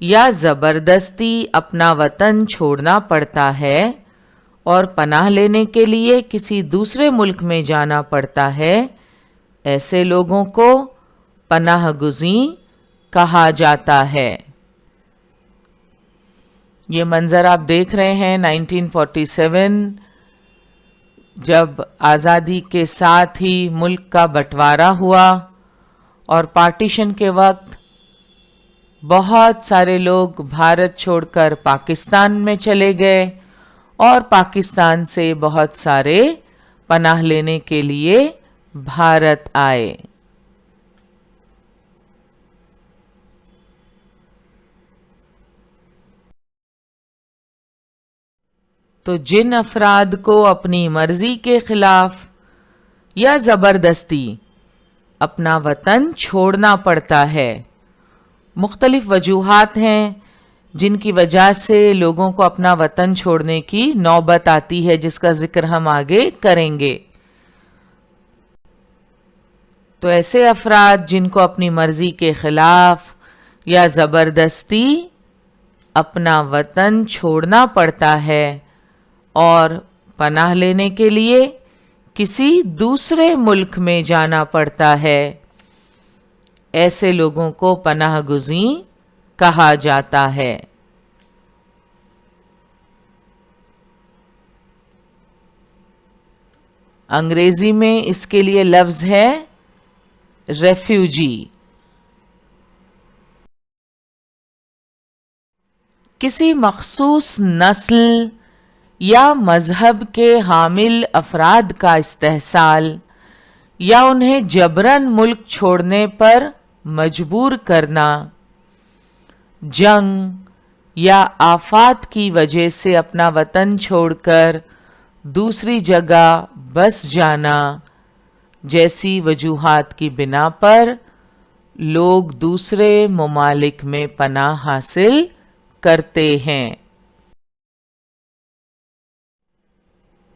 یا زبردستی اپنا وطن چھوڑنا پڑتا ہے اور پناہ لینے کے لیے کسی دوسرے ملک میں جانا پڑتا ہے، ایسے لوگوں کو پناہ گزیں کہا جاتا ہے۔ یہ منظر آپ دیکھ رہے ہیں 1947 جب آزادی کے ساتھ ہی ملک کا بٹوارا ہوا اور پارٹیشن کے وقت بہت سارے لوگ بھارت چھوڑ کر پاکستان میں چلے گئے اور پاکستان سے بہت سارے پناہ لینے کے لیے بھارت آئے۔ تو جن افراد کو اپنی مرضی کے خلاف یا زبردستی اپنا وطن چھوڑنا پڑتا ہے، مختلف وجوہات ہیں جن کی وجہ سے لوگوں کو اپنا وطن چھوڑنے کی نوبت آتی ہے، جس کا ذکر ہم آگے کریں گے۔ تو ایسے افراد جن کو اپنی مرضی کے خلاف یا زبردستی اپنا وطن چھوڑنا پڑتا ہے اور پناہ لینے کے لیے کسی دوسرے ملک میں جانا پڑتا ہے، ایسے لوگوں کو پناہ گزیں کہا جاتا ہے۔ انگریزی میں اس کے لیے لفظ ہے ریفیوجی۔ کسی مخصوص نسل یا مذہب کے حامل افراد کا استحصال یا انہیں جبراً ملک چھوڑنے پر مجبور کرنا، جنگ یا آفات کی وجہ سے اپنا وطن چھوڑ کر دوسری جگہ بس جانا جیسی وجوہات کی بنا پر لوگ دوسرے ممالک میں پناہ حاصل کرتے ہیں۔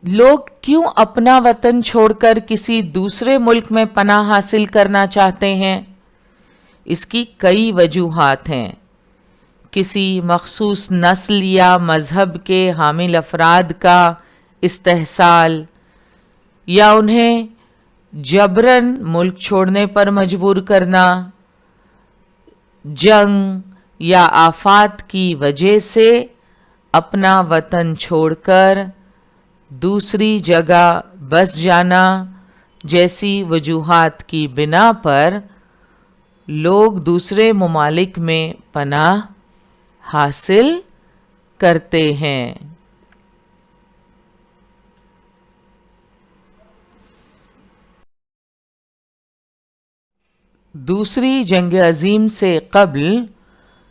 لوگ کیوں اپنا وطن چھوڑ کر کسی دوسرے ملک میں پناہ حاصل کرنا چاہتے ہیں؟ اس کی کئی وجوہات ہیں۔ کسی مخصوص نسل یا مذہب کے حامل افراد کا استحصال یا انہیں جبراً ملک چھوڑنے پر مجبور کرنا، جنگ یا آفات کی وجہ سے اپنا وطن چھوڑ کر دوسری جگہ بس جانا جیسی وجوہات کی بنا پر لوگ دوسرے ممالک میں پناہ حاصل کرتے ہیں۔ دوسری جنگ عظیم سے قبل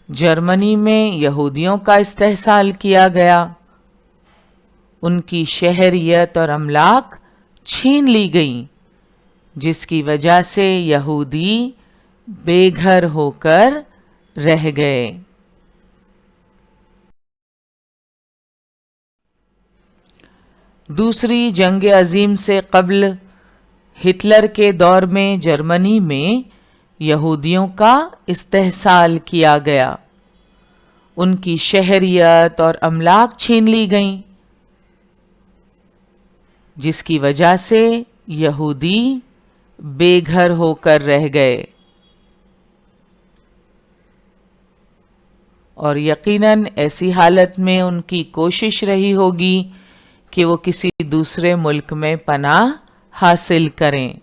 جرمنی میں یہودیوں کا استحصال کیا گیا، ان کی شہریت اور املاک چھین لی گئیں، جس کی وجہ سے یہودی بے گھر ہو کر رہ گئے۔ دوسری جنگ عظیم سے قبل ہٹلر کے دور میں جرمنی میں یہودیوں کا استحصال کیا گیا، ان کی شہریت اور املاک چھین لی گئیں، جس کی وجہ سے یہودی بے گھر ہو کر رہ گئے۔ اور یقیناً ایسی حالت میں ان کی کوشش رہی ہوگی کہ وہ کسی دوسرے ملک میں پناہ حاصل کریں۔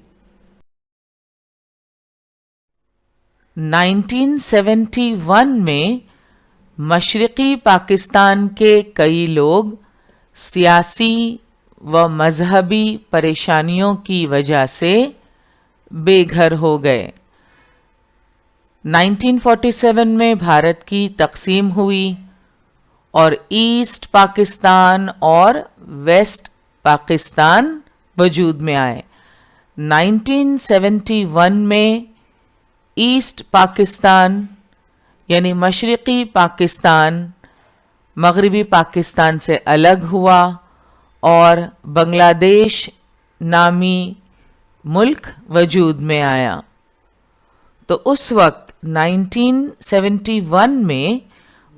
1971 میں مشرقی پاکستان کے کئی لوگ سیاسی و مذہبی پریشانیوں کی وجہ سے بے گھر ہو گئے۔ 1947 میں بھارت کی تقسیم ہوئی اور ایسٹ پاکستان اور ویسٹ پاکستان وجود میں آئے۔ 1971 میں ایسٹ پاکستان یعنی مشرقی پاکستان مغربی پاکستان سے الگ ہوا اور بنگلہ دیش نامی ملک وجود میں آیا۔ تو اس وقت 1971 میں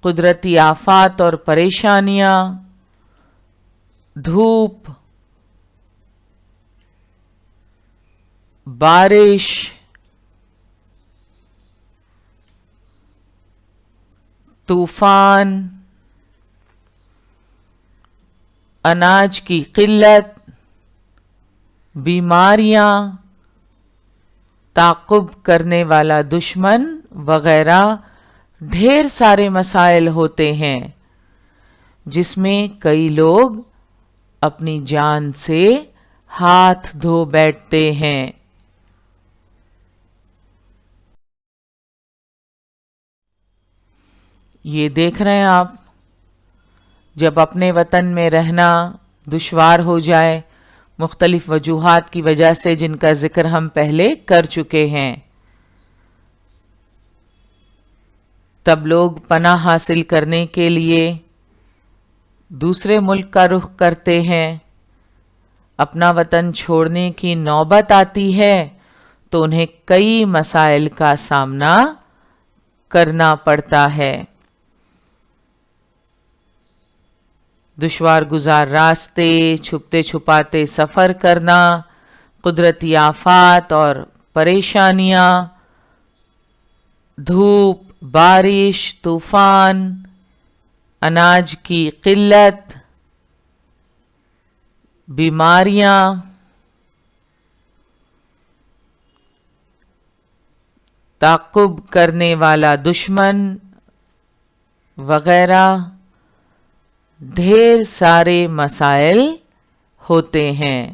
قدرتی آفات اور پریشانیاں، دھوپ، بارش، طوفان، اناج کی قلت، بیماریاں، تعقب کرنے والا دشمن وغیرہ ڈھیر سارے مسائل ہوتے ہیں جس میں کئی لوگ اپنی جان سے ہاتھ دھو بیٹھتے ہیں۔ یہ دیکھ رہے ہیں آپ، جب اپنے وطن میں رہنا دشوار ہو جائے مختلف وجوہات کی وجہ سے، جن کا ذکر ہم پہلے کر چکے ہیں، تب لوگ پناہ حاصل کرنے کے لیے دوسرے ملک کا رخ کرتے ہیں۔ اپنا وطن چھوڑنے کی نوبت آتی ہے تو انہیں کئی مسائل کا سامنا کرنا پڑتا ہے۔ دشوار گزار راستے، چھپتے چھپاتے سفر کرنا، قدرتی آفات اور پریشانیاں، دھوپ، بارش، طوفان، اناج کی قلت، بیماریاں، تعقب کرنے والا دشمن وغیرہ ڈھیر سارے مسائل ہوتے ہیں۔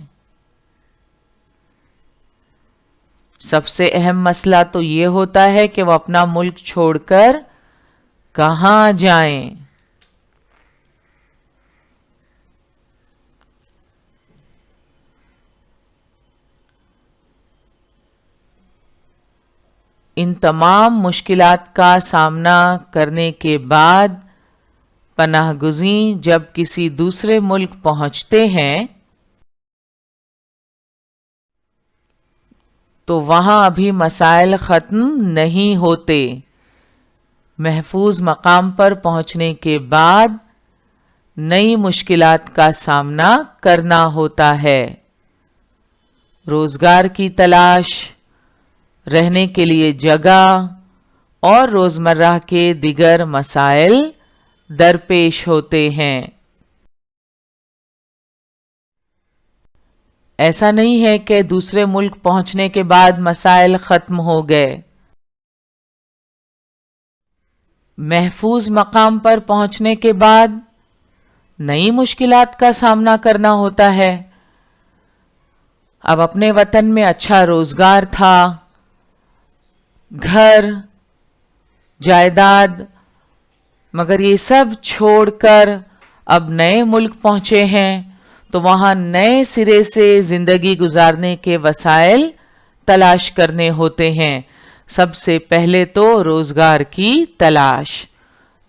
سب سے اہم مسئلہ تو یہ ہوتا ہے کہ وہ اپنا ملک چھوڑ کر کہاں جائیں۔ ان تمام مشکلات کا سامنا کرنے کے بعد پناہ گزین جب کسی دوسرے ملک پہنچتے ہیں تو وہاں ابھی مسائل ختم نہیں ہوتے۔ محفوظ مقام پر پہنچنے کے بعد نئی مشکلات کا سامنا کرنا ہوتا ہے۔ روزگار کی تلاش، رہنے کے لیے جگہ اور روزمرہ کے دیگر مسائل درپیش ہوتے ہیں۔ ایسا نہیں ہے کہ دوسرے ملک پہنچنے کے بعد مسائل ختم ہو گئے۔ محفوظ مقام پر پہنچنے کے بعد نئی مشکلات کا سامنا کرنا ہوتا ہے۔ اب اپنے وطن میں اچھا روزگار تھا، گھر، جائیداد، مگر یہ سب چھوڑ کر اب نئے ملک پہنچے ہیں تو وہاں نئے سرے سے زندگی گزارنے کے وسائل تلاش کرنے ہوتے ہیں۔ سب سے پہلے تو روزگار کی تلاش،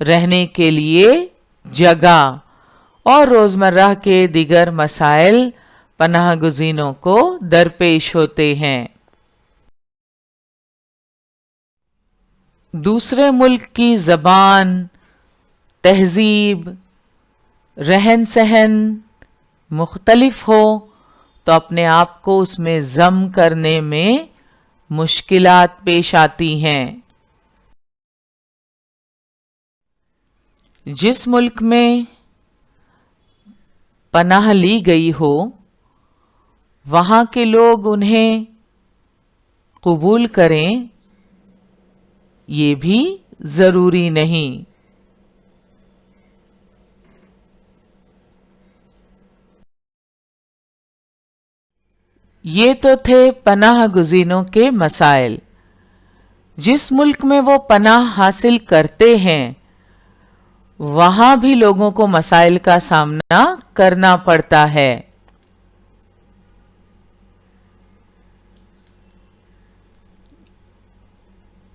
رہنے کے لیے جگہ اور روزمرہ کے دیگر مسائل پناہ گزینوں کو درپیش ہوتے ہیں۔ دوسرے ملک کی زبان، تہذیب، رہن سہن مختلف ہو تو اپنے آپ کو اس میں ضم کرنے میں مشکلات پیش آتی ہیں۔ جس ملک میں پناہ لی گئی ہو وہاں کے لوگ انہیں قبول کریں یہ بھی ضروری نہیں۔ یہ تو تھے پناہ گزینوں کے مسائل۔ جس ملک میں وہ پناہ حاصل کرتے ہیں وہاں بھی لوگوں کو مسائل کا سامنا کرنا پڑتا ہے۔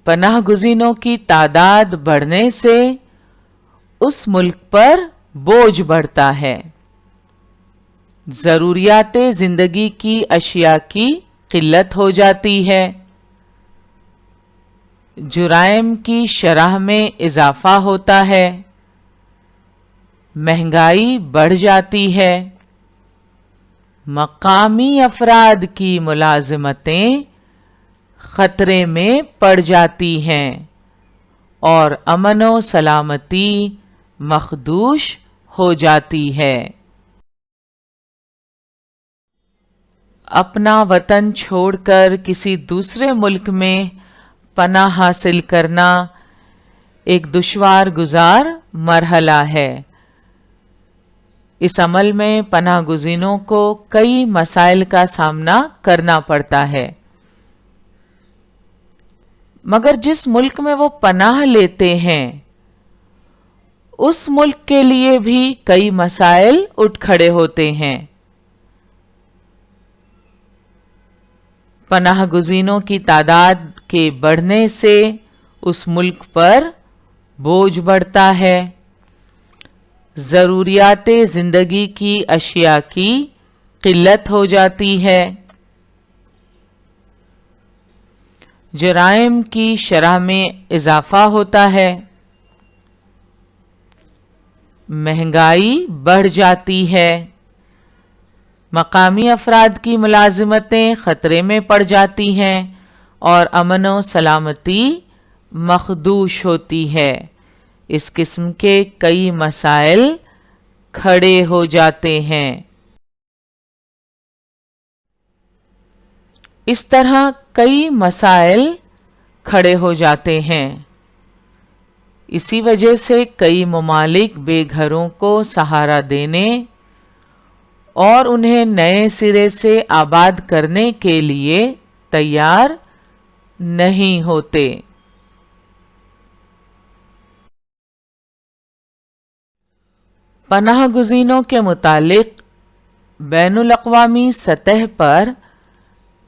پناہ گزینوں کی تعداد بڑھنے سے اس ملک پر بوجھ بڑھتا ہے۔ ضروریات زندگی کی اشیاء کی قلت ہو جاتی ہے۔ جرائم کی شرح میں اضافہ ہوتا ہے، مہنگائی بڑھ جاتی ہے، مقامی افراد کی ملازمتیں خطرے میں پڑ جاتی ہیں اور امن و سلامتی مخدوش ہو جاتی ہے۔ اپنا وطن چھوڑ کر کسی دوسرے ملک میں پناہ حاصل کرنا ایک دشوار گزار مرحلہ ہے۔ اس عمل میں پناہ گزینوں کو کئی مسائل کا سامنا کرنا پڑتا ہے، مگر جس ملک میں وہ پناہ لیتے ہیں اس ملک کے لیے بھی کئی مسائل اٹھ کھڑے ہوتے ہیں۔ پناہ گزینوں کی تعداد کے بڑھنے سے اس ملک پر بوجھ بڑھتا ہے، ضروریات زندگی کی اشیاء کی قلت ہو جاتی ہے، جرائم کی شرح میں اضافہ ہوتا ہے، مہنگائی بڑھ جاتی ہے، مقامی افراد کی ملازمتیں خطرے میں پڑ جاتی ہیں اور امن و سلامتی مخدوش ہوتی ہے۔ اس قسم کے کئی مسائل کھڑے ہو جاتے ہیں۔ اس طرح کئی مسائل کھڑے ہو جاتے ہیں۔ اسی وجہ سے کئی ممالک بے گھروں کو سہارا دینے اور انہیں نئے سرے سے آباد کرنے کے لیے تیار نہیں ہوتے۔ پناہ گزینوں کے متعلق بین الاقوامی سطح پر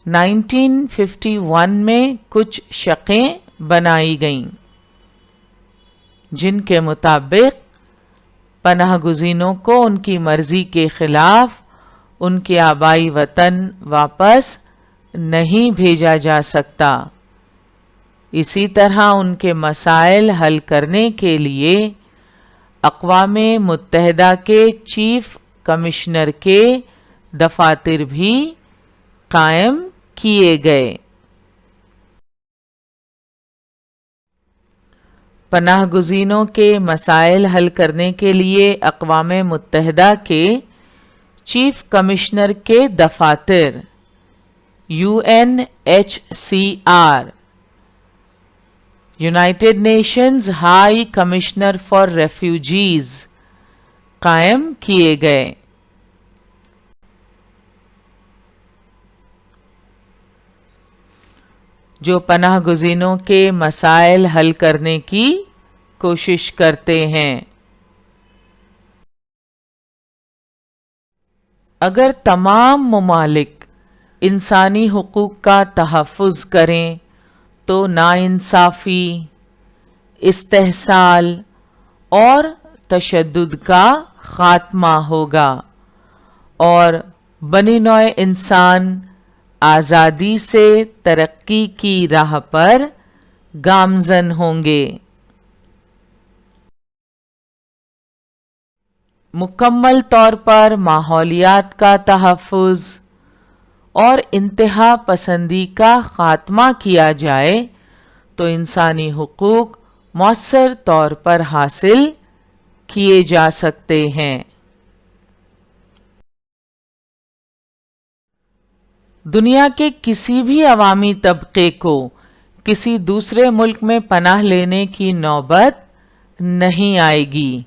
1951 میں کچھ شقیں بنائی گئیں، جن کے مطابق پناہ گزینوں کو ان کی مرضی کے خلاف ان کے آبائی وطن واپس نہیں بھیجا جا سکتا۔ اسی طرح ان کے مسائل حل کرنے کے لیے اقوام متحدہ کے چیف کمشنر کے دفاتر بھی قائم کیے گئے۔ پناہ گزینوں کے مسائل حل کرنے کے لیے اقوام متحدہ کے چیف کمشنر کے دفاتر UNHCR United nations high commissioner for refugees قائم کیے گئے۔ جو پناہ گزینوں کے مسائل حل کرنے کی کوشش کرتے ہیں۔ اگر تمام ممالک انسانی حقوق کا تحفظ کریں تو ناانصافی، استحصال اور تشدد کا خاتمہ ہوگا اور بنی نوع انسان آزادی سے ترقی کی راہ پر گامزن ہوں گے۔ مکمل طور پر ماحولیات کا تحفظ اور انتہا پسندی کا خاتمہ کیا جائے تو انسانی حقوق مؤثر طور پر حاصل کیے جا سکتے ہیں۔ دنیا کے کسی بھی عوامی طبقے کو کسی دوسرے ملک میں پناہ لینے کی نوبت نہیں آئے گی۔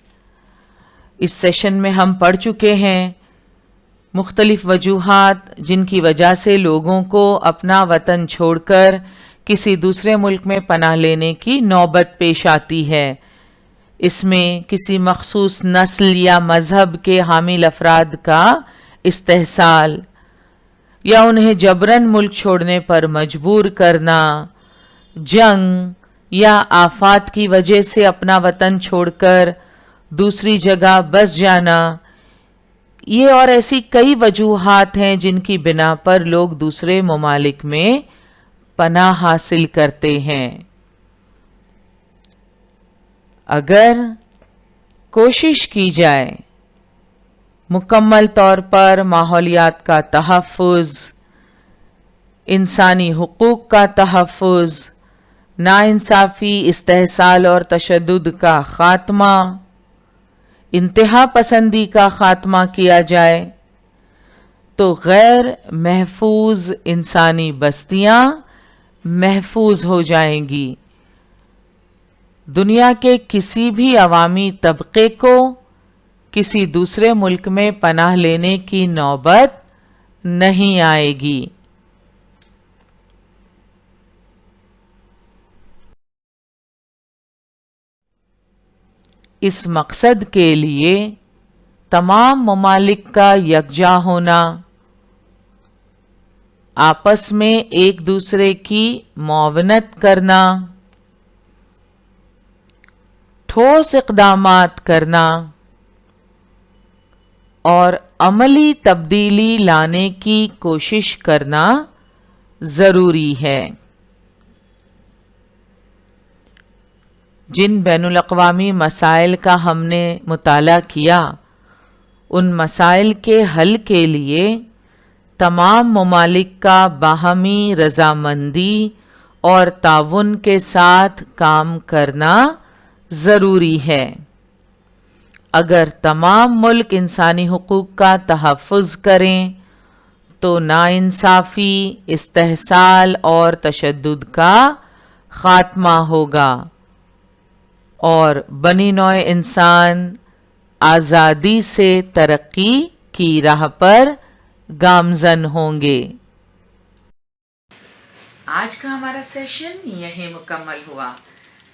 اس سیشن میں ہم پڑھ چکے ہیں مختلف وجوہات جن کی وجہ سے لوگوں کو اپنا وطن چھوڑ کر کسی دوسرے ملک میں پناہ لینے کی نوبت پیش آتی ہے۔ اس میں کسی مخصوص نسل یا مذہب کے حامل افراد کا استحصال یا انہیں جبراً ملک چھوڑنے پر مجبور کرنا، جنگ یا آفات کی وجہ سے اپنا وطن چھوڑ کر دوسری جگہ بس جانا، یہ اور ایسی کئی وجوہات ہیں جن کی بنا پر لوگ دوسرے ممالک میں پناہ حاصل کرتے ہیں۔ اگر کوشش کی جائے مکمل طور پر ماحولیات کا تحفظ، انسانی حقوق کا تحفظ، ناانصافی، استحصال اور تشدد کا خاتمہ، انتہا پسندی کا خاتمہ کیا جائے تو غیر محفوظ انسانی بستیاں محفوظ ہو جائیں گی۔ دنیا کے کسی بھی عوامی طبقے کو کسی دوسرے ملک میں پناہ لینے کی نوبت نہیں آئے گی۔ اس مقصد کے لیے تمام ممالک کا یکجا ہونا، آپس میں ایک دوسرے کی معاونت کرنا، ٹھوس اقدامات کرنا اور عملی تبدیلی لانے کی کوشش کرنا ضروری ہے۔ جن بین الاقوامی مسائل کا ہم نے مطالعہ کیا، ان مسائل کے حل کے لیے تمام ممالک کا باہمی رضامندی اور تعاون کے ساتھ کام کرنا ضروری ہے۔ اگر تمام ملک انسانی حقوق کا تحفظ کریں تو ناانصافی، استحصال اور تشدد کا خاتمہ ہوگا اور بنی نوع انسان آزادی سے ترقی کی راہ پر گامزن ہوں گے۔ آج کا ہمارا سیشن یہیں مکمل ہوا۔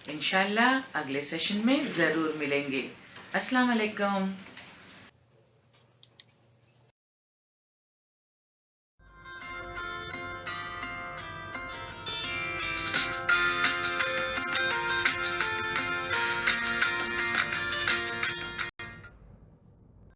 انشاءاللہ اگلے سیشن میں ضرور ملیں گے۔ السلام علیکم۔